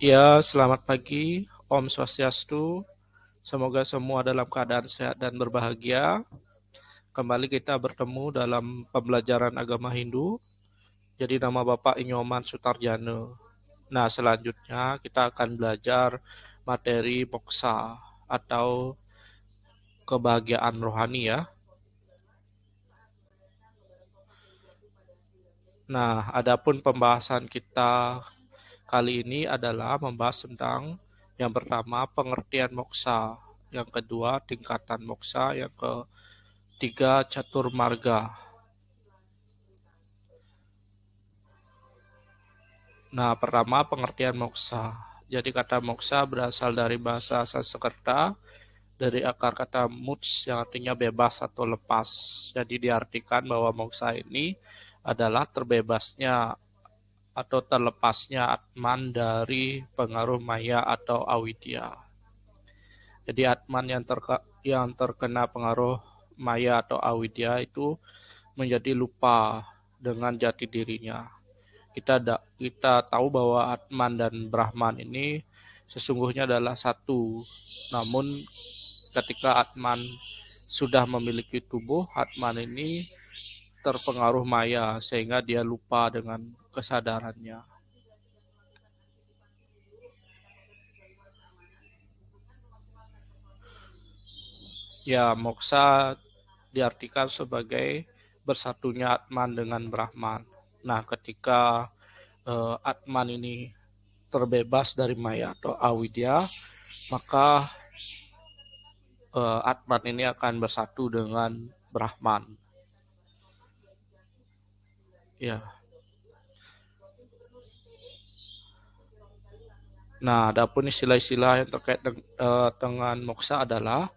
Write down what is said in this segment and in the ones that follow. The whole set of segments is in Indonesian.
Ya, selamat pagi. Om Swastiastu. Semoga semua dalam keadaan sehat dan berbahagia. Kembali kita bertemu dalam pembelajaran agama Hindu. Jadi nama Bapak Inyoman Sutarjana. Nah, selanjutnya kita akan belajar materi moksa atau kebahagiaan rohani ya. Nah, adapun pembahasan kita kali ini adalah membahas tentang yang pertama pengertian moksa, yang kedua tingkatan moksa, yang ketiga catur marga. Nah, pertama pengertian moksa. Jadi kata moksa berasal dari bahasa Sanskerta, dari akar kata moks yang artinya bebas atau lepas. Jadi diartikan bahwa moksa ini adalah terbebasnya atau terlepasnya Atman dari pengaruh Maya atau Avidya. Jadi Atman yang terkena pengaruh Maya atau Avidya itu menjadi lupa dengan jati dirinya. Kita tahu bahwa Atman dan Brahman ini sesungguhnya adalah satu. Namun ketika Atman sudah memiliki tubuh, Atman ini terpengaruh Maya sehingga dia lupa dengan kesadarannya. Ya, moksa diartikan sebagai bersatunya Atman dengan Brahman. Nah, ketika Atman ini terbebas dari Maya atau Avidya, maka Atman ini akan bersatu dengan Brahman. Ya. Nah, adapun istilah-istilah yang terkait dengan moksa adalah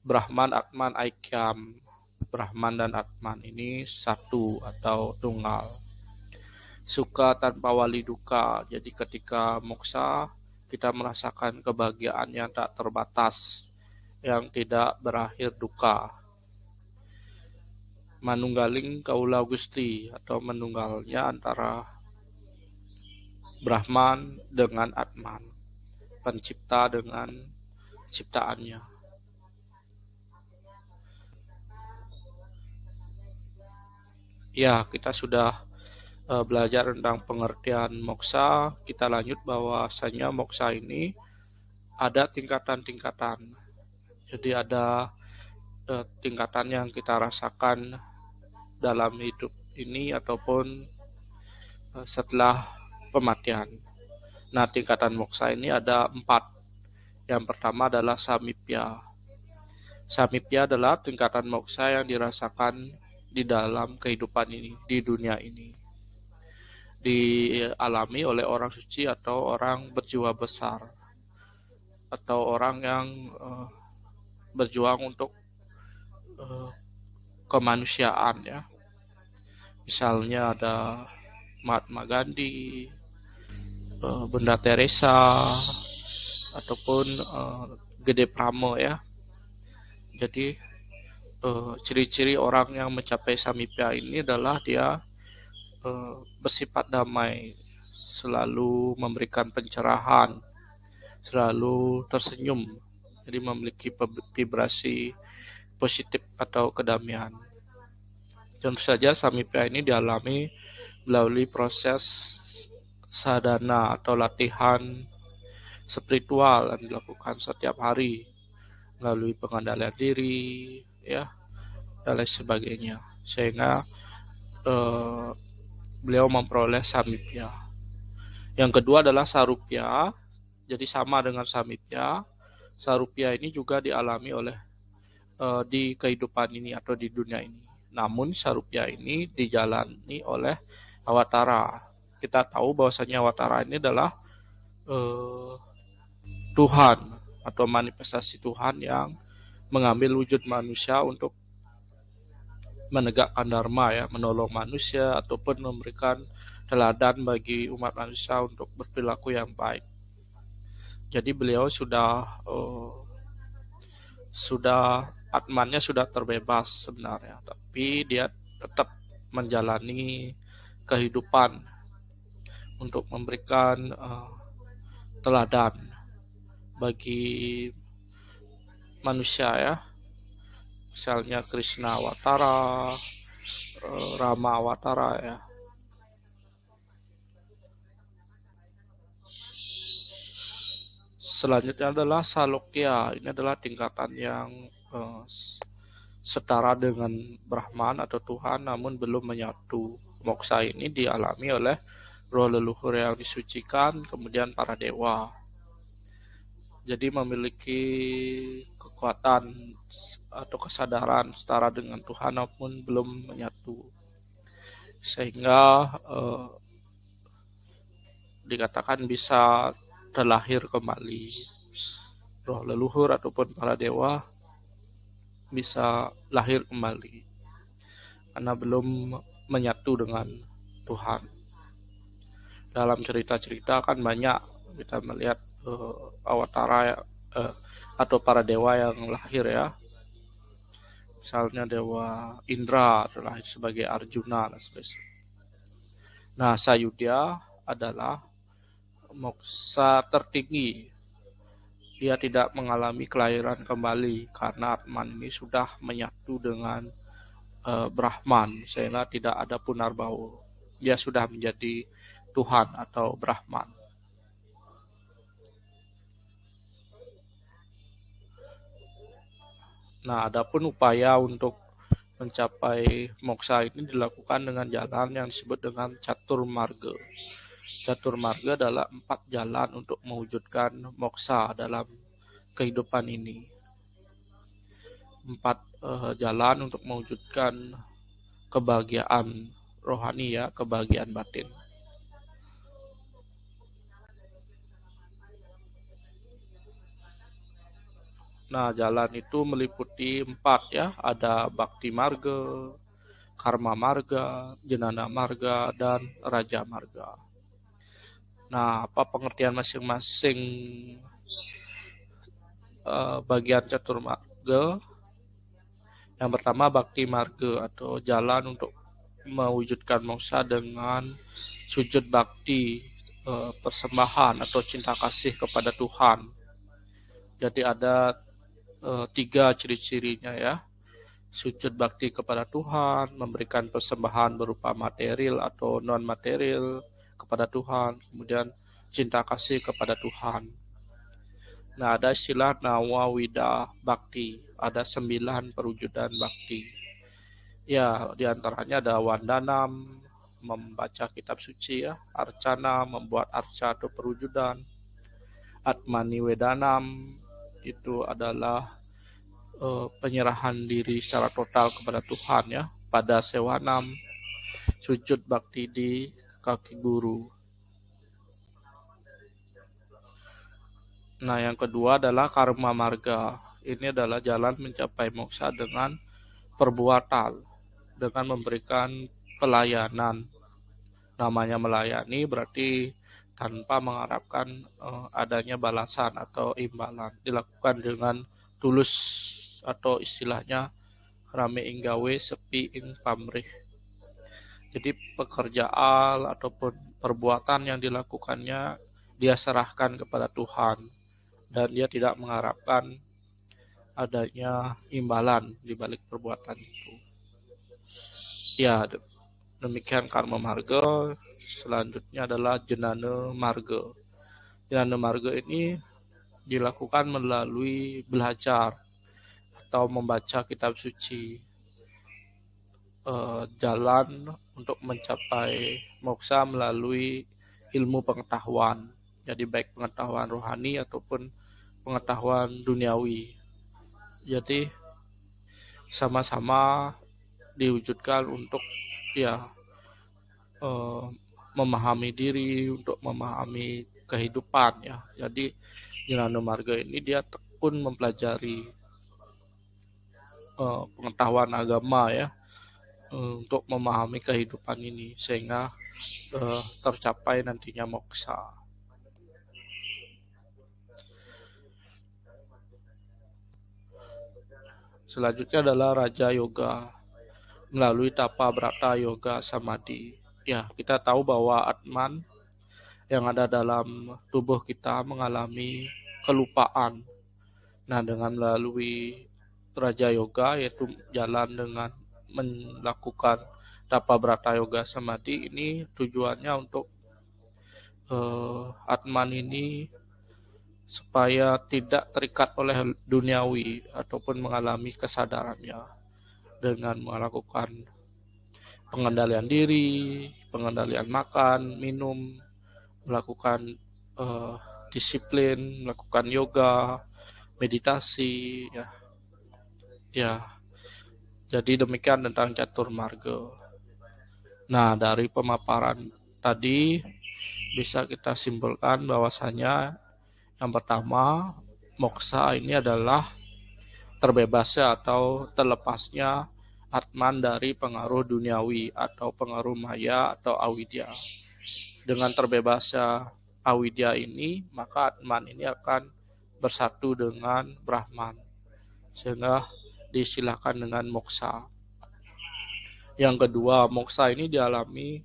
Brahman, Atman, Aikyam. Brahman dan Atman ini satu atau tunggal. Suka tanpa wali duka. Jadi ketika moksa kita merasakan kebahagiaan yang tak terbatas, yang tidak berakhir duka. Manunggaling kaula Gusti atau menunggalnya antara Brahman dengan Atman, pencipta dengan ciptaannya. Ya, kita sudah belajar tentang pengertian moksa. Kita lanjut bahwasanya moksa ini ada tingkatan-tingkatan. Jadi ada tingkatan yang kita rasakan dalam hidup ini ataupun setelah kematian. Nah, tingkatan moksa ini ada 4. Yang pertama adalah samipya. Samipya adalah tingkatan moksa yang dirasakan di dalam kehidupan ini, di dunia ini. Dialami oleh orang suci atau orang berjiwa besar, atau orang yang berjuang untuk uh, kemanusiaan ya. Misalnya ada Mahatma Gandhi, Bunda Teresa, ataupun Gede Pramo ya. Jadi ciri-ciri orang yang mencapai samipya ini adalah dia bersifat damai, selalu memberikan pencerahan, selalu tersenyum, jadi memiliki vibrasi positif atau kedamaian. Tentu saja samipya ini dialami melalui proses sadhana atau latihan spiritual yang dilakukan setiap hari melalui pengendalian diri ya dan lain sebagainya, sehingga eh, beliau memperoleh samipya. Yang kedua adalah sarupya. Jadi sama dengan samipya, sarupya ini juga dialami oleh di kehidupan ini atau di dunia ini. Namun sarupya ini dijalani oleh awatara. Kita tahu bahwasanya awatara ini adalah eh, Tuhan atau manifestasi Tuhan yang mengambil wujud manusia untuk menegakkan dharma ya, menolong manusia ataupun memberikan teladan bagi umat manusia untuk berperilaku yang baik. Jadi beliau sudah atmannya sudah terbebas sebenarnya, tapi dia tetap menjalani kehidupan untuk memberikan teladan bagi manusia ya, misalnya Krishna Awatara, Rama Awatara ya. Selanjutnya adalah Salokya. Ini adalah tingkatan yang setara dengan Brahman atau Tuhan namun belum menyatu. Moksa ini dialami oleh roh leluhur yang disucikan, kemudian para dewa. Jadi memiliki kekuatan atau kesadaran setara dengan Tuhan namun belum menyatu. Sehingga dikatakan bisa terlahir kembali. Roh leluhur ataupun para dewa bisa lahir kembali karena belum menyatu dengan Tuhan. Dalam cerita-cerita kan banyak kita melihat awatara atau para dewa yang lahir ya. Misalnya Dewa Indra terlahir sebagai Arjuna dan sebagainya. Nah, Sayudya adalah moksa tertinggi. Dia tidak mengalami kelahiran kembali karena Atman ini sudah menyatu dengan Brahman, sehingga tidak ada punarbau. Dia sudah menjadi Tuhan atau Brahman. Nah, adapun upaya untuk mencapai moksa ini dilakukan dengan jalan yang disebut dengan Catur Marga. Catur Marga adalah 4 jalan untuk mewujudkan moksa dalam kehidupan ini. 4 jalan untuk mewujudkan kebahagiaan rohani ya, kebahagiaan batin. Nah, jalan itu meliputi 4 ya, ada Bhakti Marga, Karma Marga, Jnana Marga, dan Raja Marga. Nah, apa pengertian masing-masing bagian Catur Marga? Yang pertama Bhakti Marga atau jalan untuk mewujudkan moksa dengan sujud bakti, persembahan atau cinta kasih kepada Tuhan. Jadi ada 3 ciri-cirinya ya. Sujud bakti kepada Tuhan, memberikan persembahan berupa material atau non material kepada Tuhan, kemudian cinta kasih kepada Tuhan. Nah, ada istilah Nawawida Bakti, ada 9 perwujudan bakti. Ya, diantaranya ada Wandanam, membaca kitab suci ya, Arcana, membuat arca atau perwujudan, Atmani Wedanam, itu adalah penyerahan diri secara total kepada Tuhan ya, pada Sewanam, sujud bakti di kaki guru. Nah, yang kedua adalah Karma Marga. Ini adalah jalan mencapai moksa dengan perbuatan, dengan memberikan pelayanan. Namanya melayani berarti tanpa mengharapkan adanya balasan atau imbalan. Dilakukan dengan tulus atau istilahnya rame inggawe sepi ing pamrih. Jadi pekerjaan ataupun perbuatan yang dilakukannya dia serahkan kepada Tuhan dan dia tidak mengharapkan adanya imbalan di balik perbuatan itu. Ya, demikian Karma Marga. Selanjutnya adalah Jnana Marga. Jnana Marga ini dilakukan melalui belajar atau membaca kitab suci. Jalan untuk mencapai moksa melalui ilmu pengetahuan. Jadi baik pengetahuan rohani ataupun pengetahuan duniawi. Jadi sama-sama diwujudkan untuk ya memahami diri, untuk memahami kehidupan ya. Jadi Jnana Marga ini dia tekun mempelajari pengetahuan agama ya, untuk memahami kehidupan ini sehingga tercapai nantinya moksa. Selanjutnya adalah Raja Yoga melalui Tapa Brata Yoga Samadhi. Ya, kita tahu bahwa Atman yang ada dalam tubuh kita mengalami kelupaan. Nah, dengan melalui Raja Yoga, yaitu jalan dengan melakukan Tapa Brata Yoga Samadhi, ini tujuannya untuk Atman ini supaya tidak terikat oleh duniawi ataupun mengalami kesadarannya dengan melakukan pengendalian diri, pengendalian makan, minum, melakukan eh, disiplin, melakukan yoga, meditasi, ya. Ya, jadi demikian tentang catur marga. Nah, dari pemaparan tadi bisa kita simpulkan bahwasanya yang pertama, moksa ini adalah terbebasnya atau terlepasnya Atman dari pengaruh duniawi atau pengaruh maya atau avidya. Dengan terbebasnya avidya ini, maka Atman ini akan bersatu dengan Brahman, sehingga diistilahkan dengan moksa. Yang kedua, moksa ini dialami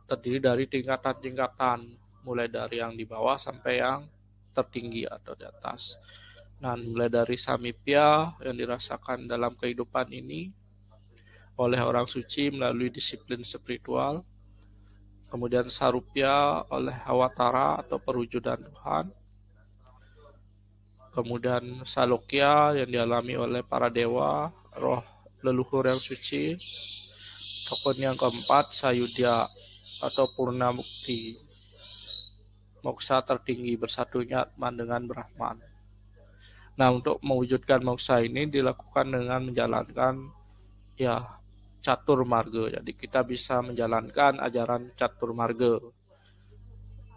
terdiri dari tingkatan-tingkatan, mulai dari yang di bawah sampai yang tertinggi atau di atas. Nah, mulai dari samipya yang dirasakan dalam kehidupan ini oleh orang suci melalui disiplin spiritual, kemudian sarupya oleh awatara atau perwujudan Tuhan, kemudian salokya yang dialami oleh para dewa, roh leluhur yang suci, ataupun yang keempat sayudya atau purna mukti, moksa tertinggi bersatunya Atman dengan Brahman. Nah, untuk mewujudkan moksa ini dilakukan dengan menjalankan ya catur marga. Jadi kita bisa menjalankan ajaran catur marga.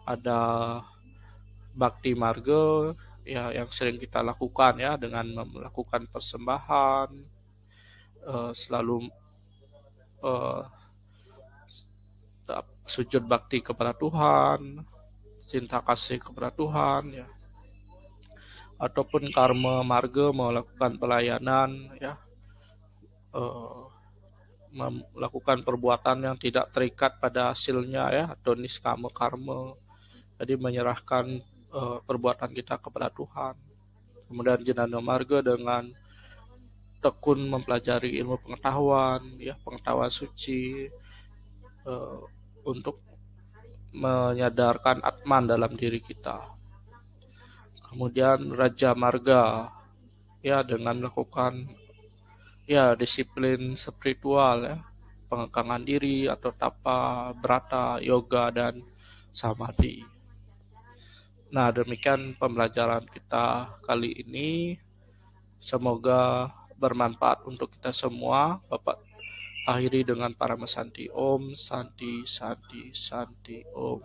Ada bakti marga ya yang sering kita lakukan ya dengan melakukan persembahan, selalu eh, sujud bakti kepada Tuhan, cinta kasih kepada Tuhan ya, ataupun karma marga melakukan pelayanan ya, melakukan perbuatan yang tidak terikat pada hasilnya ya, atau niskama karma. Jadi menyerahkan perbuatan kita kepada Tuhan. Kemudian Jnana Marga dengan tekun mempelajari ilmu pengetahuan ya, pengetahuan suci, untuk menyadarkan Atman dalam diri kita. Kemudian Raja Marga ya dengan melakukan ya disiplin spiritual ya, pengekangan diri atau tapa, brata, yoga dan samadhi. Nah, demikian pembelajaran kita kali ini. Semoga bermanfaat untuk kita semua. Bapak akhiri dengan para mesanti Om Santi Santi Santi Om.